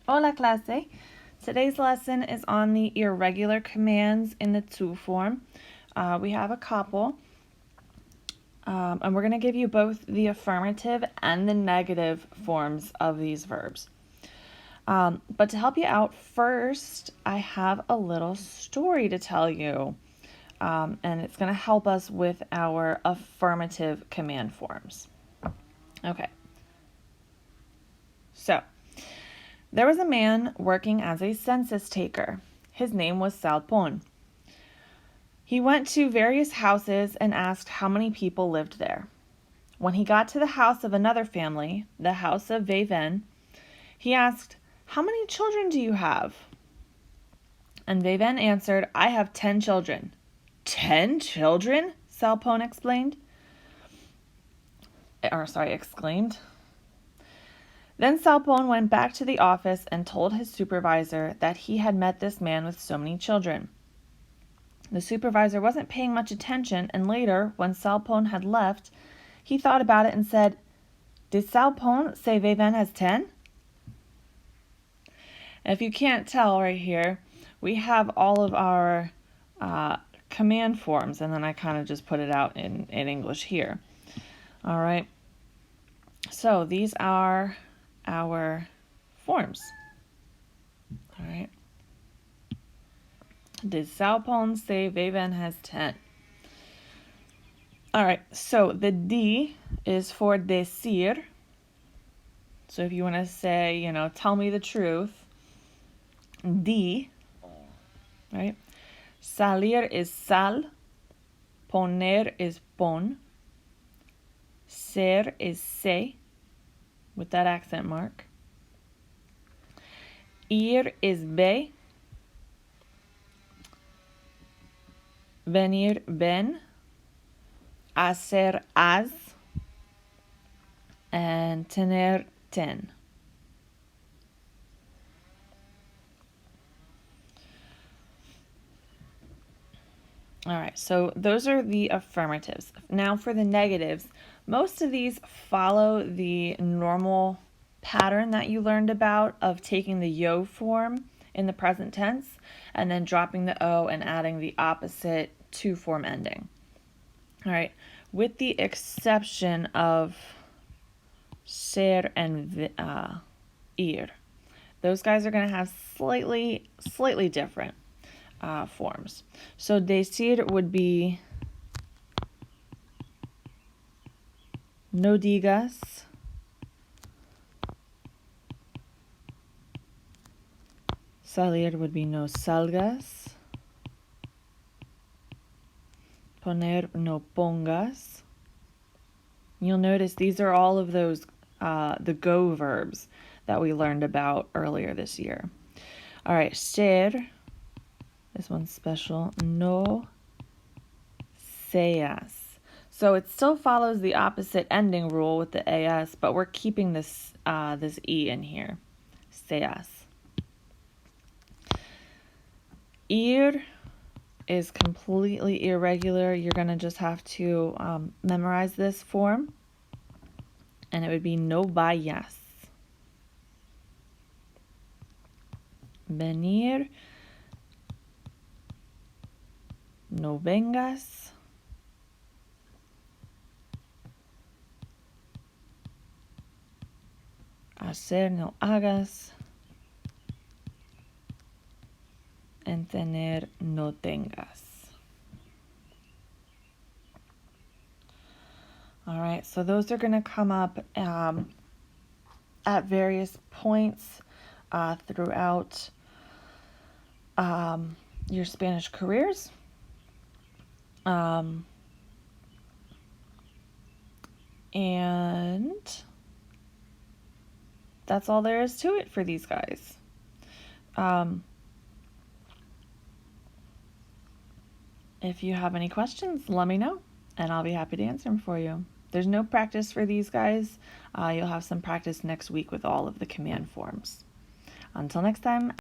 Hola clase. Today's lesson is on the irregular commands in the to form. We have a couple, and we're going to give you both the affirmative and the negative forms of these verbs. But to help you out first, I have a little story to tell you, and it's going to help us with our affirmative command forms. Okay. So, there was a man working as a census taker. His name was Salpon. He went to various houses and asked how many people lived there. When he got to the house of another family, the house of Veven, he asked, "How many children do you have?" And Veven answered, "I have 10 children." 10 children? Salpon exclaimed. Then Salpon went back to the office and told his supervisor that he had met this man with so many children. The supervisor wasn't paying much attention, and later, when Salpon had left, he thought about it and said, "Did Salpon say Veven has 10? If you can't tell right here, we have all of our command forms, and then I kind of just put it out in English here. All right. So these are our forms. All right. Did Salpon say Veven has 10? All right, so the D is for decir. So if you want to say, tell me the truth, di, right? Salir is sal, poner is pon, ser is se, with that accent mark. Ir is ve, venir ven, hacer haz, and tener ten. All right, so those are the affirmatives. Now for the negatives, most of these follow the normal pattern that you learned about of taking the yo form in the present tense and then dropping the o and adding the opposite to form ending. All right, with the exception of ser and ir. Those guys are going to have slightly different forms. So decir would be no digas, salir would be no salgas, poner no pongas. You'll notice these are all of those the go verbs that we learned about earlier this year. All right, ser. This one's special. No seas. So it still follows the opposite ending rule with the as, but we're keeping this this e in here. Seas. Ir is completely irregular. You're going to just have to memorize this form. And it would be no vayas. Venir. No vengas. Hacer, no hagas. And tener, no tengas. All right, so those are going to come up at various points throughout your Spanish careers. And that's all there is to it for these guys. If you have any questions, let me know, and I'll be happy to answer them for you. There's no practice for these guys. You'll have some practice next week with all of the command forms. Until next time.